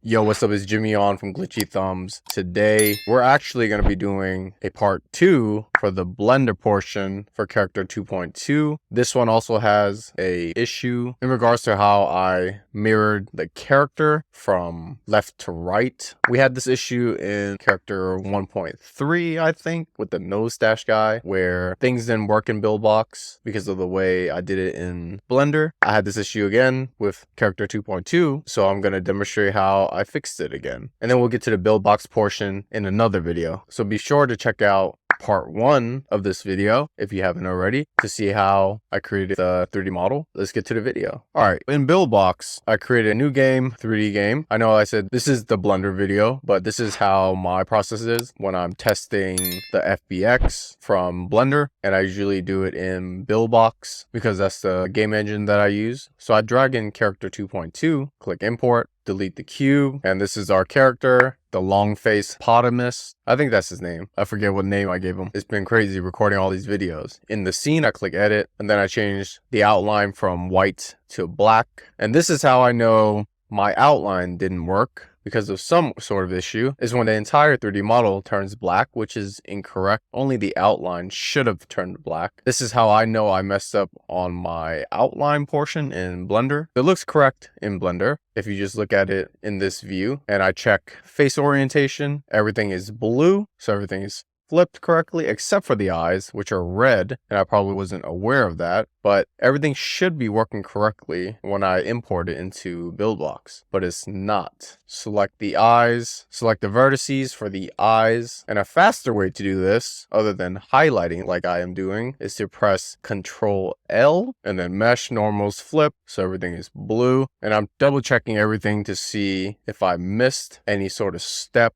Yo, what's up? It's Jimmy on from Glitchy Thumbs. Today, we're actually going to be doing a part 2 for the Blender portion for character 2.2. This one also has a issue in regards to how I mirrored the character from left to right. We had this issue in character 1.3, I think, with the nose stash guy, where things didn't work in Buildbox because of the way I did it in Blender. I had this issue again with character 2.2, so I'm going to demonstrate how I fixed it again. And then we'll get to the Buildbox portion in another video. So be sure to check out part 1 of this video if you haven't already to see how I created the 3D model. Let's get to the video. Alright, in Buildbox, I created a new game, 3D game. I know I said this is the Blender video, but this is how my process is when I'm testing the FBX from Blender, and I usually do it in Buildbox because that's the game engine that I use. So I drag in character 2.2, click import, delete the cube, and this is our character, the Long Face Potamus. I think that's his name. I forget what name I gave him. It's been crazy recording all these videos. In the scene, I click edit, and then I change the outline from white to black. And this is how I know my outline didn't work because of some sort of issue, is when the entire 3D model turns black, which is incorrect. Only the outline should have turned black. This is how I know I messed up on my outline portion in Blender. It looks correct in Blender if you just look at it in this view, and I check face orientation, everything is blue, so everything is flipped correctly except for the eyes, which are red, and I probably wasn't aware of that, but everything should be working correctly when I import it into Buildbox, but it's not. Select the eyes, select the vertices for the eyes, and a faster way to do this, other than highlighting like I am doing, is to press Ctrl L, and then mesh normals flip, so everything is blue, and I'm double checking everything to see if I missed any sort of step,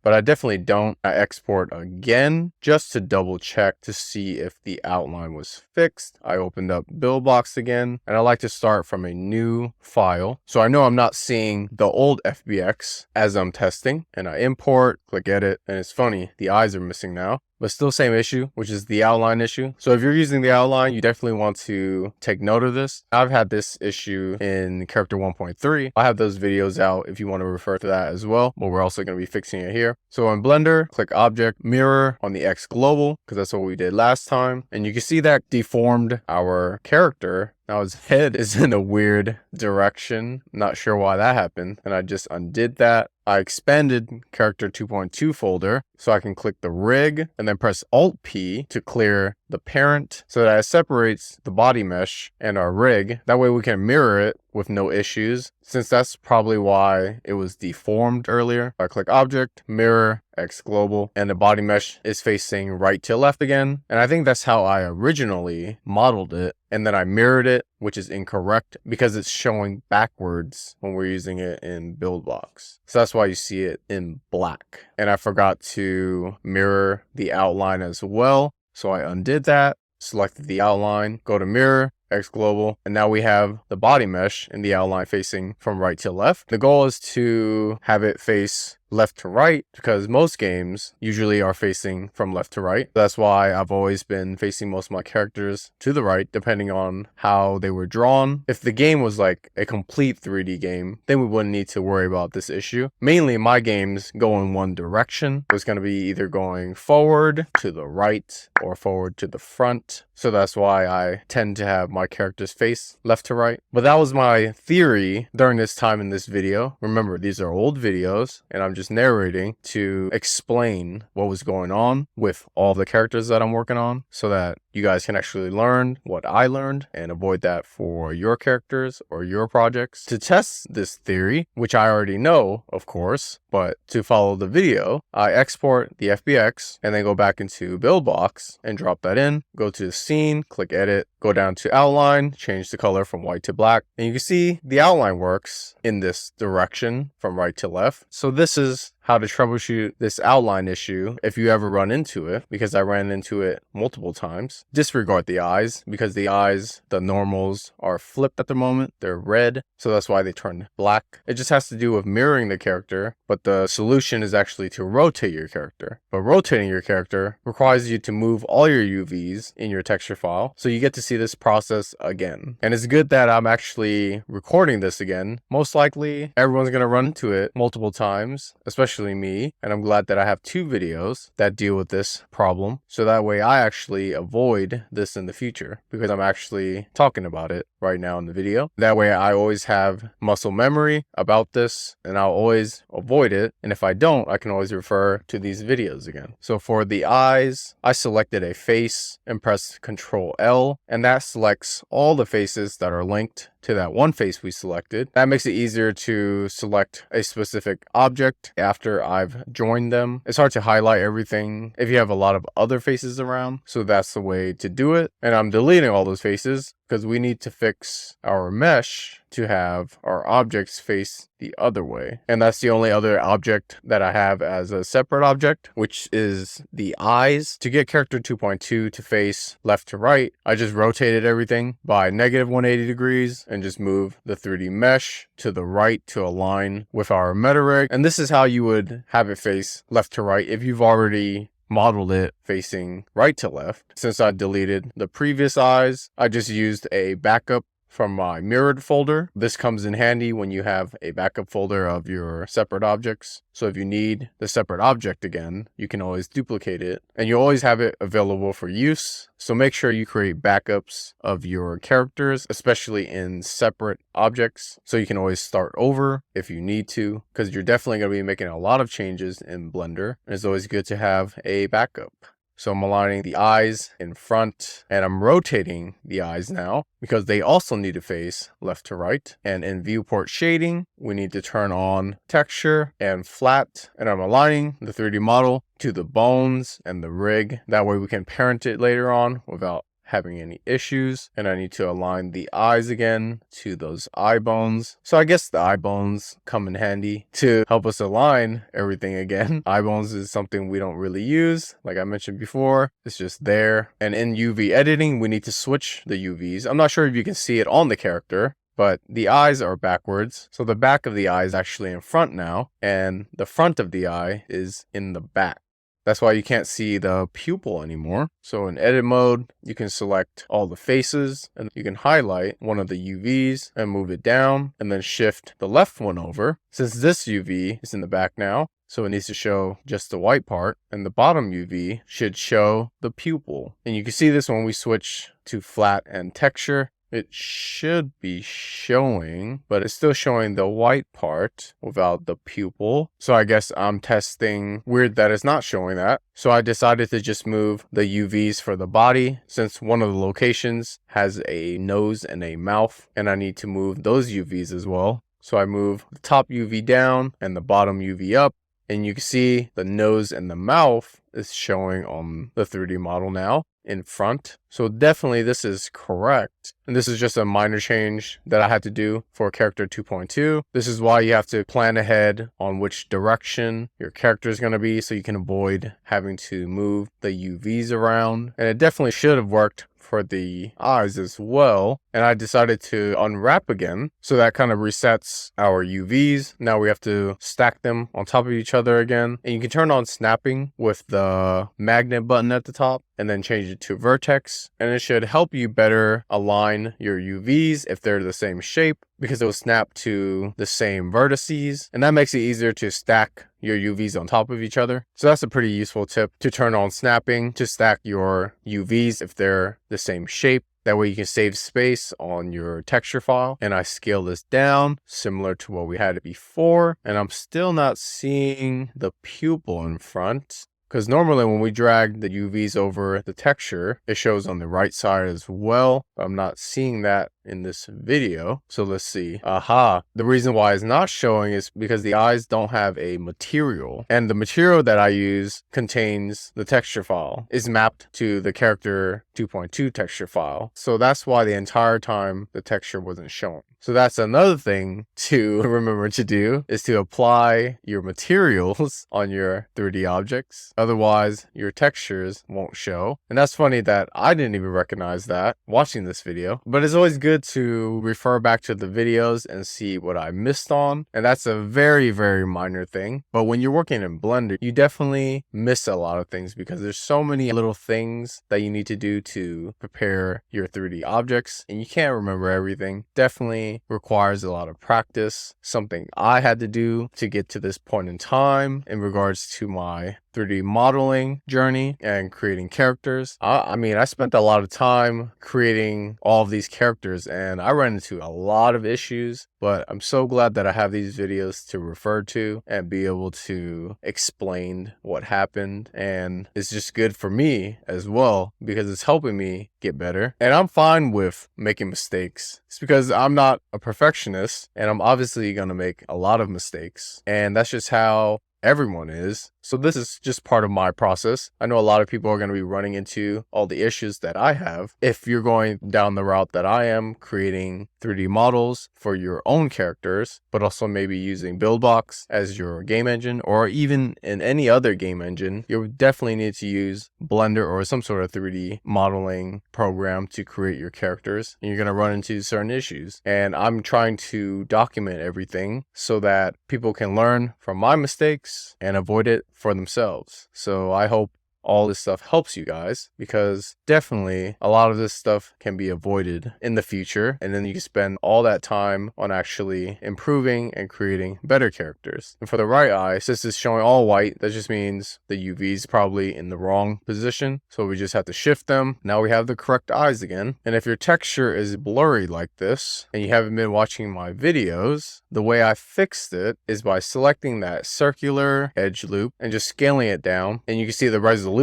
but I definitely don't. I export again just to double check to see if the outline was fixed. I opened up Buildbox again, and I like to start from a new file, so I know I'm not seeing the old FBX as I'm testing. And I import, click edit, and it's funny, the eyes are missing now, but still same issue, which is the outline issue. So if you're using the outline, you definitely want to take note of this. I've had this issue in character 1.3. I have those videos out if you want to refer to that as well, but we're also going to be fixing it here. So in Blender, click object, mirror on the X global, because that's what we did last time. And you can see that deformed our character. Now his head is in a weird direction. Not sure why that happened. And I just undid that. I expanded character 2.2 folder so I can click the rig and then press Alt P to clear the parent so that it separates the body mesh and our rig. That way we can mirror it with no issues, since that's probably why it was deformed earlier. I click object, mirror, X global, and the body mesh is facing right to left again. And I think that's how I originally modeled it. And then I mirrored it, which is incorrect because it's showing backwards when we're using it in Buildbox. So that's why you see it in black. And I forgot to mirror the outline as well. So I undid that, selected the outline, go to mirror, X global, and now we have the body mesh and the outline facing from right to left. The goal is to have it face left to right because most games usually are facing from left to right. That's why I've always been facing most of my characters to the right, depending on how they were drawn. If the game was like a complete 3D game, then we wouldn't need to worry about this issue. Mainly my games go in one direction. It's going to be either going forward to the right or forward to the front. So that's why I tend to have my characters face left to right. But that was my theory during this time in this video. Remember, these are old videos and I'm just narrating to explain what was going on with all the characters that I'm working on so that you guys can actually learn what I learned and avoid that for your characters or your projects. To test this theory, which I already know, of course, but to follow the video, I export the FBX and then go back into Buildbox and drop that in, go to the scene, click edit, go down to outline, change the color from white to black, and you can see the outline works in this direction from right to left. So this is how to troubleshoot this outline issue if you ever run into it, because I ran into it multiple times. Disregard the eyes, because the eyes, the normals, are flipped at the moment. They're red, so that's why they turn black. It just has to do with mirroring the character, but the solution is actually to rotate your character. But rotating your character requires you to move all your UVs in your texture file, so you get to see this process again. And it's good that I'm actually recording this again. Most likely everyone's going to run into it multiple times, especially me, and I'm glad that I have 2 videos that deal with this problem, so that way I actually avoid this in the future, because I'm actually talking about it right now in the video. That way I always have muscle memory about this, and I'll always avoid it, and if I don't, I can always refer to these videos again. So for the eyes, I selected a face and pressed Ctrl L, and that selects all the faces that are linked to that one face we selected. That makes it easier to select a specific object after I've joined them. It's hard to highlight everything if you have a lot of other faces around, so that's the way to do it. And I'm deleting all those faces because we need to fix our mesh to have our objects face the other way. And that's the only other object that I have as a separate object, which is the eyes. To get character 2.2 to face left to right, I just rotated everything by -180 degrees and just move the 3D mesh to the right to align with our meta rig. And this is how you would have it face left to right if you've already modeled it facing right to left. Since I deleted the previous eyes, I just used a backup from my mirrored folder. This comes in handy when you have a backup folder of your separate objects. So if you need the separate object again, you can always duplicate it, and you always have it available for use. So make sure you create backups of your characters, especially in separate objects, so you can always start over if you need to, because you're definitely going to be making a lot of changes in Blender, and it's always good to have a backup. So I'm aligning the eyes in front, and I'm rotating the eyes now because they also need to face left to right. And in viewport shading, we need to turn on texture and flat, and I'm aligning the 3D model to the bones and the rig. That way we can parent it later on without having any issues. And I need to align the eyes again to those eye bones. So I guess the eye bones come in handy to help us align everything again. Eye bones is something we don't really use, like I mentioned before. It's just there. And in UV editing, we need to switch the UVs. I'm not sure if you can see it on the character, but the eyes are backwards. So the back of the eye is actually in front now, and the front of the eye is in the back. That's why you can't see the pupil anymore. So in edit mode, you can select all the faces, and you can highlight one of the UVs and move it down, and then shift the left one over. Since this UV is in the back now, so it needs to show just the white part, and the bottom UV should show the pupil. And you can see this when we switch to flat and texture. It should be showing, but it's still showing the white part without the pupil. So I guess I'm testing. Weird that it's not showing that. So I decided to just move the UVs for the body, since one of the locations has a nose and a mouth, and I need to move those UVs as well. So I move the top UV down and the bottom UV up, and you can see the nose and the mouth is showing on the 3D model now in front. So definitely this is correct. And this is just a minor change that I had to do for character 2.2. This is why you have to plan ahead on which direction your character is going to be, so you can avoid having to move the UVs around. And it definitely should have worked for the eyes as well. And I decided to unwrap again, so that kind of resets our UVs. Now we have to stack them on top of each other again. And you can turn on snapping with the magnet button at the top, and then change it to vertex, and it should help you better align your UVs if they're the same shape, because it will snap to the same vertices, and that makes it easier to stack your UVs on top of each other. So that's a pretty useful tip, to turn on snapping to stack your UVs if they're the same shape. That way you can save space on your texture file. And I scale this down similar to what we had before, and I'm still not seeing the pupil in front. Because normally when we drag the UVs over the texture, it shows on the right side as well. I'm not seeing that in this video. So let's see. Aha. The reason why it's not showing is because the eyes don't have a material, and the material that I use contains the texture file, is mapped to the character 2.2 texture file. So that's why the entire time the texture wasn't shown. So that's another thing to remember to do, is to apply your materials on your 3D objects. Otherwise, your textures won't show. And that's funny that I didn't even recognize that watching this video. But it's always good to refer back to the videos and see what I missed on. And that's a very, very minor thing. But when you're working in Blender, you definitely miss a lot of things because there's so many little things that you need to do to prepare your 3D objects. And you can't remember everything. Definitely requires a lot of practice, something I had to do to get to this point in time in regards to my 3D modeling journey and creating characters. I mean, I spent a lot of time creating all of these characters and I ran into a lot of issues, but I'm so glad that I have these videos to refer to and be able to explain what happened. And it's just good for me as well because it's helping me get better. And I'm fine with making mistakes. It's because I'm not a perfectionist and I'm obviously going to make a lot of mistakes. And that's just how everyone is. So this is just part of my process. I know a lot of people are going to be running into all the issues that I have. If you're going down the route that I am, creating 3D models for your own characters, but also maybe using Buildbox as your game engine, or even in any other game engine, you definitely need to use Blender or some sort of 3D modeling program to create your characters. And you're going to run into certain issues. And I'm trying to document everything so that people can learn from my mistakes and avoid it for themselves. So I hope all this stuff helps you guys, because definitely a lot of this stuff can be avoided in the future, and then you can spend all that time on actually improving and creating better characters. And for the right eye, since it's showing all white, that just means the UV is probably in the wrong position, so we just have to shift them. Now we have the correct eyes again. And if your texture is blurry like this and you haven't been watching my videos, the way I fixed it is by selecting that circular edge loop and just scaling it down, and you can see the resolution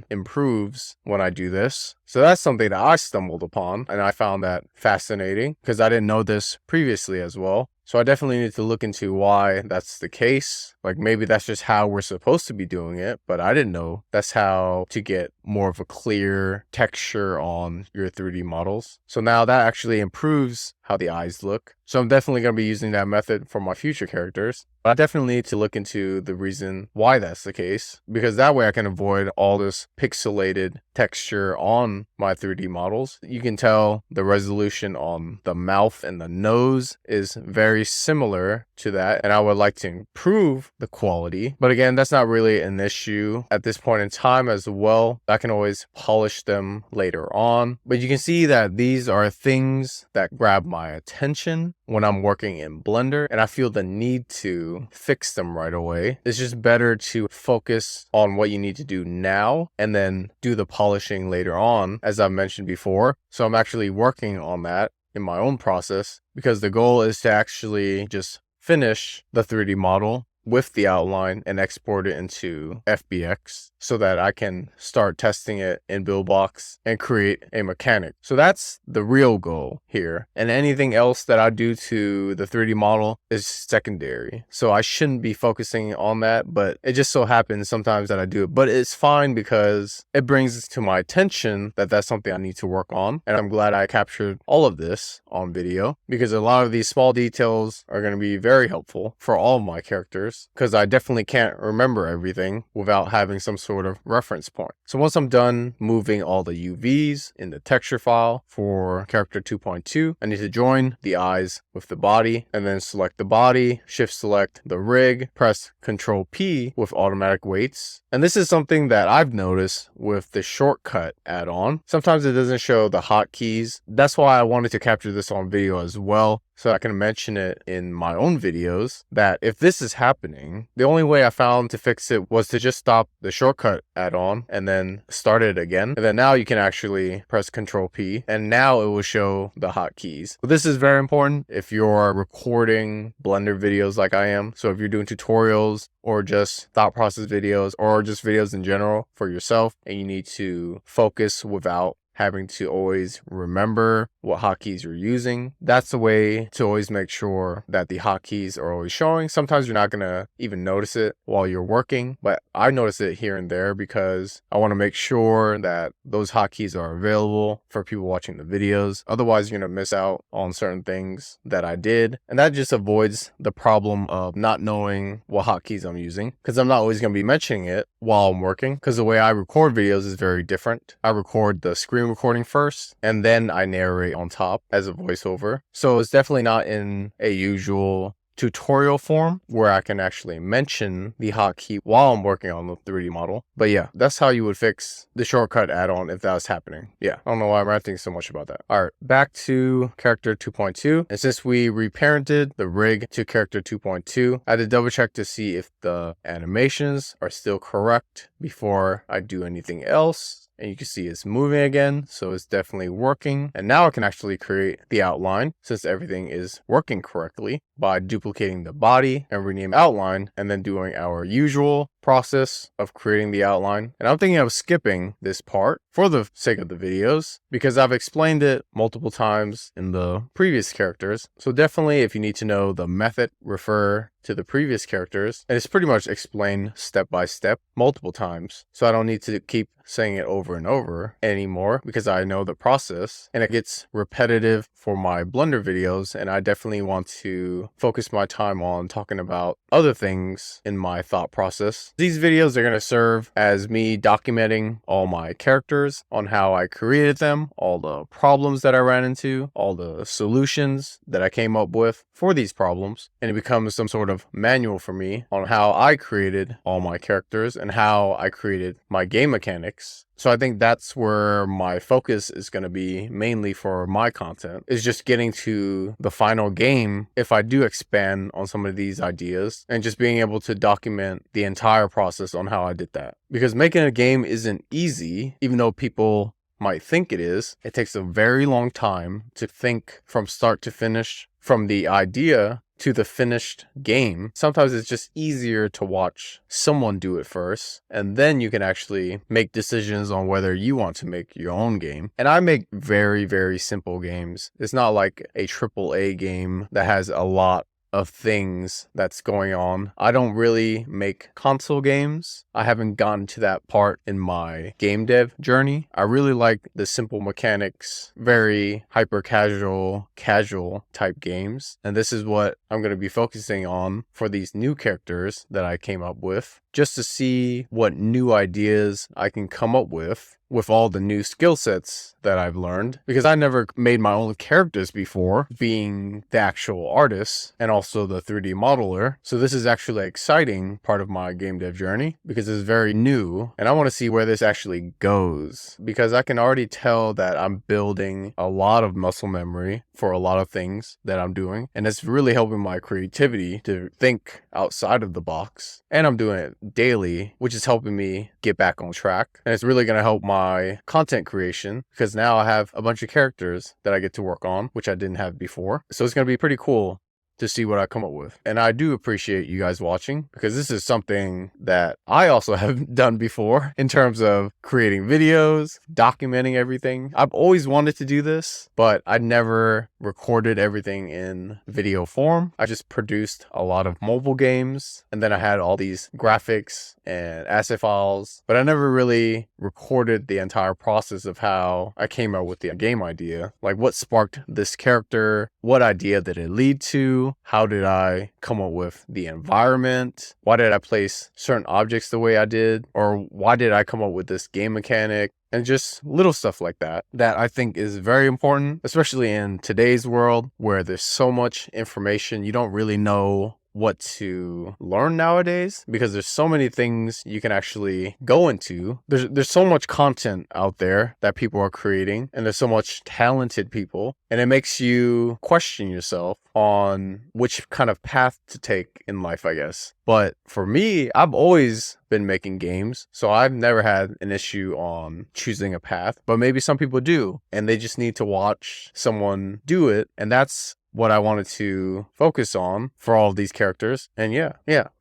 improves when I do this. So that's something that I stumbled upon, and I found that fascinating because I didn't know this previously as well. So I definitely need to look into why that's the case. Like maybe that's just how we're supposed to be doing it, but I didn't know that's how to get more of a clear texture on your 3D models. So now that actually improves how the eyes look. So I'm definitely going to be using that method for my future characters. But I definitely need to look into the reason why that's the case, because that way I can avoid all this pixelated texture on my 3D models. You can tell the resolution on the mouth and the nose is very similar to that, and I would like to improve the quality. But again, that's not really an issue at this point in time as well. I can always polish them later on. But you can see that these are things that grab my attention when I'm working in Blender, and I feel the need to fix them right away. It's just better to focus on what you need to do now and then do the polishing later on, as I've mentioned before. So I'm actually working on that in my own process, because the goal is to actually just finish the 3D model with the outline and export it into FBX so that I can start testing it in Buildbox and create a mechanic. So that's the real goal here. And anything else that I do to the 3D model is secondary. So I shouldn't be focusing on that, but it just so happens sometimes that I do it. But it's fine because it brings to my attention that that's something I need to work on. And I'm glad I captured all of this on video, because a lot of these small details are going to be very helpful for all of my characters, because I definitely can't remember everything without having some sort of reference point. So once I'm done moving all the UVs in the texture file for character 2.2, I need to join the eyes with the body, and then select the body, shift select the rig, press Ctrl P with automatic weights. And this is something that I've noticed with the shortcut add-on. Sometimes it doesn't show the hotkeys. That's why I wanted to capture this on video as well, so I can mention it in my own videos, that if this is happening, the only way I found to fix it was to just stop the shortcut add-on and then start it again. And then now you can actually press Ctrl P, and now it will show the hotkeys. But this is very important if you're recording Blender videos like I am. So if you're doing tutorials or just thought process videos or just videos in general for yourself, and you need to focus without having to always remember what hotkeys you're using. That's the way to always make sure that the hotkeys are always showing. Sometimes you're not going to even notice it while you're working, but I notice it here and there because I want to make sure that those hotkeys are available for people watching the videos. Otherwise, you're going to miss out on certain things that I did. And that just avoids the problem of not knowing what hotkeys I'm using, because I'm not always going to be mentioning it while I'm working, because the way I record videos is very different. I record the screen recording first, and then I narrate on top as a voiceover. So it's definitely not in a usual tutorial form where I can actually mention the hotkey while I'm working on the 3D model. But yeah, that's how you would fix the shortcut add-on if that was happening. Yeah, I don't know why I'm ranting so much about that. All right, back to character 2.2. And since we reparented the rig to character 2.2, I had to double check to see if the animations are still correct before I do anything else. And you can see it's moving again, so it's definitely working. And now I can actually create the outline since everything is working correctly by duplicating the body and rename outline and then doing our usual process of creating the outline. And I'm thinking of skipping this part for the sake of the videos because I've explained it multiple times in the previous characters. So definitely if you need to know the method, refer to the previous characters, and it's pretty much explained step by step multiple times. So I don't need to keep saying it over and over anymore because I know the process and it gets repetitive for my Blender videos. And I definitely want to focus my time on talking about other things in my thought process. These videos are going to serve as me documenting all my characters, on how I created them, all the problems that I ran into, all the solutions that I came up with for these problems. And it becomes some sort of manual for me on how I created all my characters and how I created my game mechanics. So I think that's where my focus is going to be mainly for my content, is just getting to the final game if I do expand on some of these ideas and just being able to document the entire process on how I did that. Because making a game isn't easy, even though people might think it is. It takes a very long time to think from start to finish, from the idea to the finished game. Sometimes it's just easier to watch someone do it first, and then you can actually make decisions on whether you want to make your own game. And I make very, very simple games. It's not like a AAA game that has a lot of things that's going on. I don't really make console games. I haven't gotten to that part in my game dev journey. I really like the simple mechanics, very hyper casual type games. And this is what I'm going to be focusing on for these new characters that I came up with, just to see what new ideas I can come up with all the new skill sets that I've learned, because I never made my own characters before, being the actual artist and also the 3D modeler. So this is actually an exciting part of my game dev journey because it's very new and I want to see where this actually goes, because I can already tell that I'm building a lot of muscle memory for a lot of things that I'm doing, and it's really helping my creativity to think outside of the box. And I'm doing it daily, which is helping me get back on track, and it's really going to help my content creation because now I have a bunch of characters that I get to work on, which I didn't have before. So it's going to be pretty cool to see what I come up with. And I do appreciate you guys watching, because this is something that I also have done before in terms of creating videos, documenting everything. I've always wanted to do this, but I never recorded everything in video form. I just produced a lot of mobile games, and then I had all these graphics and asset files, but I never really recorded the entire process of how I came up with the game idea. Like, what sparked this character? What idea did it lead to? How did I come up with the environment? Why did I place certain objects the way I did? Or why did I come up with this game mechanic? And just little stuff like that, that I think is very important, especially in today's world where there's so much information. You don't really know what to learn nowadays because there's so many things you can actually go into. There's so much content out there that people are creating, and there's so much talented people, and it makes you question yourself on which kind of path to take in life, I guess. But for me, I've always been making games, so I've never had an issue on choosing a path. But maybe some people do, and they just need to watch someone do it, and that's what I wanted to focus on for all of these characters. And yeah,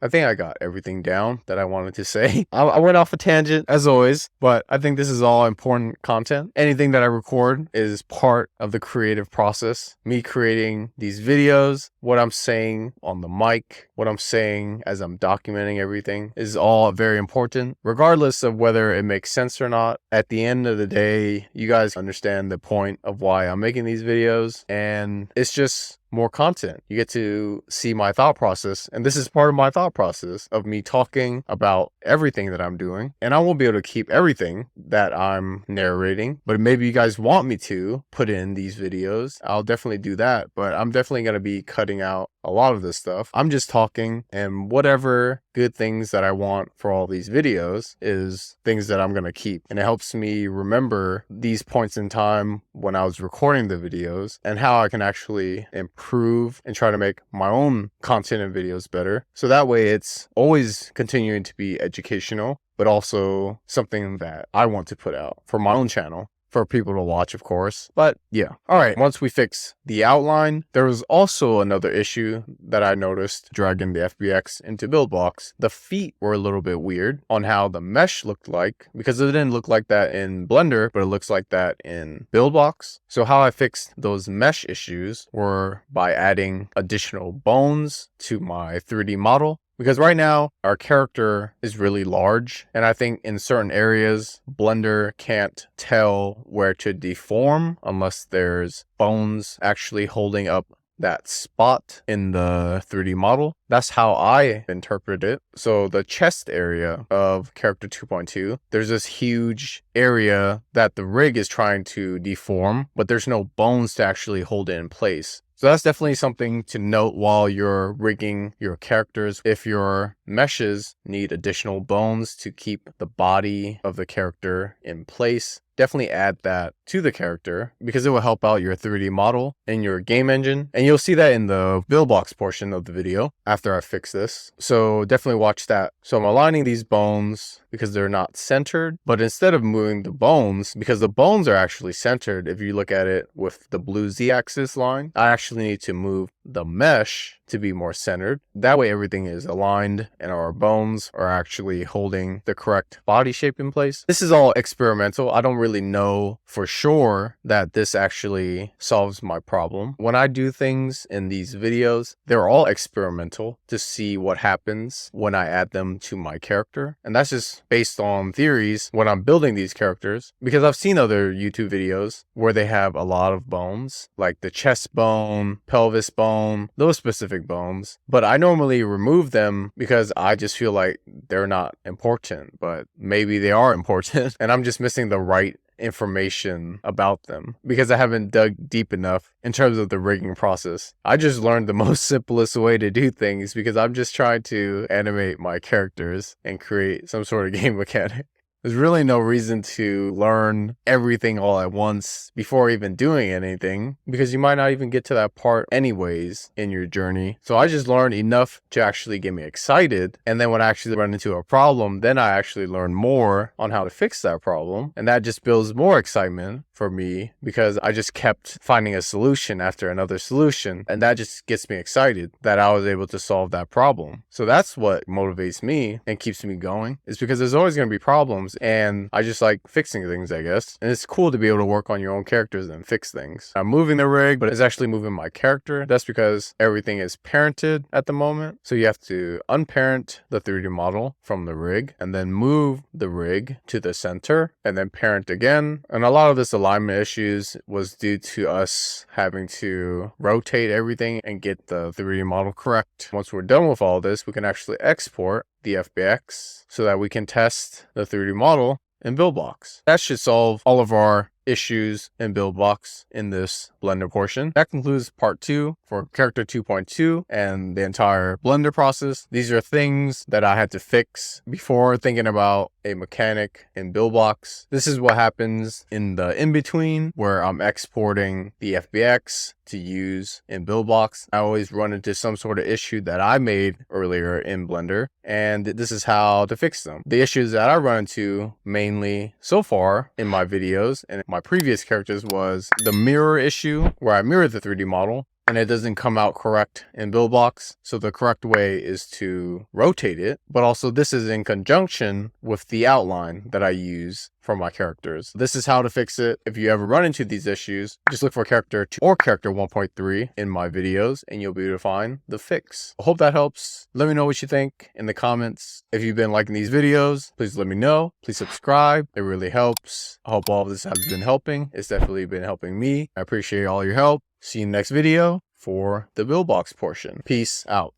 I think I got everything down that I wanted to say. I went off a tangent as always, but I think this is all important content. Anything that I record is part of the creative process. Me creating these videos, what I'm saying on the mic, what I'm saying as I'm documenting everything is all very important, regardless of whether it makes sense or not. At the end of the day, you guys understand the point of why I'm making these videos, and it's just more content. You get to see my thought process, and this is part of my thought process of me talking about everything that I'm doing. And I won't be able to keep everything that I'm narrating, but maybe you guys want me to put in these videos. I'll definitely do that, but I'm definitely going to be cutting out a lot of this stuff. I'm just talking, and whatever good things that I want for all these videos is things that I'm going to keep. And it helps me remember these points in time when I was recording the videos and how I can actually improve and try to make my own content and videos better. So that way it's always continuing to be educational, but also something that I want to put out for my own channel, for people to watch, of course. But yeah. All right. Once we fix the outline, there was also another issue that I noticed dragging the FBX into Buildbox. The feet were a little bit weird on how the mesh looked like, because it didn't look like that in Blender, but it looks like that in Buildbox. So how I fixed those mesh issues were by adding additional bones to my 3D model. Because right now, our character is really large, and I think in certain areas, Blender can't tell where to deform unless there's bones actually holding up that spot in the 3D model. That's how I interpret it. So the chest area of character 2.2, there's this huge area that the rig is trying to deform, but there's no bones to actually hold it in place. So that's definitely something to note while you're rigging your characters. If your meshes need additional bones to keep the body of the character in place, definitely add that to the character, because it will help out your 3D model in your game engine. And you'll see that in the Buildbox portion of the video after I fix this. So definitely watch that. So I'm aligning these bones because they're not centered, but instead of moving the bones, because the bones are actually centered, if you look at it with the blue Z-axis line, I actually need to move the mesh to be more centered. That way everything is aligned and our bones are actually holding the correct body shape in place. This is all experimental. I don't really know for sure that this actually solves my problem. When I do things in these videos, they're all experimental to see what happens when I add them to my character. And that's just based on theories when I'm building these characters, because I've seen other YouTube videos where they have a lot of bones, like the chest bone, pelvis bone, those specific bones. But I normally remove them because I just feel like they're not important, but maybe they are important and I'm just missing the right information about them because I haven't dug deep enough in terms of the rigging process. I just learned the most simplest way to do things because I'm just trying to animate my characters and create some sort of game mechanic. There's really no reason to learn everything all at once before even doing anything, because you might not even get to that part anyways in your journey. So I just learned enough to actually get me excited. And then when I actually run into a problem, then I actually learn more on how to fix that problem. And that just builds more excitement for me because I just kept finding a solution after another solution. And that just gets me excited that I was able to solve that problem. So that's what motivates me and keeps me going, is because there's always going to be problems. And I just like fixing things, I guess. And it's cool to be able to work on your own characters and fix things. I'm moving the rig, but it's actually moving my character. That's because everything is parented at the moment. So you have to unparent the 3D model from the rig and then move the rig to the center and then parent again. And a lot of this alignment issues was due to us having to rotate everything and get the 3D model correct. Once we're done with all this, we can actually export the FBX so that we can test the 3D model in Buildbox. That should solve all of our issues in Buildbox in this Blender portion. That concludes part 2 for character 2.2 and the entire Blender process. These are things that I had to fix before thinking about a mechanic in Buildbox. This is what happens in the in-between where I'm exporting the FBX to use in Buildbox. I always run into some sort of issue that I made earlier in Blender, and this is how to fix them. The issues that I run into mainly so far in my videos and my previous characters was the mirror issue where I mirrored the 3D model and it doesn't come out correct in Buildbox. So the correct way is to rotate it, but also this is in conjunction with the outline that I use for my characters. This is how to fix it. If you ever run into these issues, just look for character 2 or character 1.3 in my videos and you'll be able to find the fix. I hope that helps. Let me know what you think in the comments. If you've been liking these videos, please let me know. Please subscribe. It really helps. I hope all of this has been helping. It's definitely been helping me. I appreciate all your help. See you in the next video for the Buildbox portion. Peace out.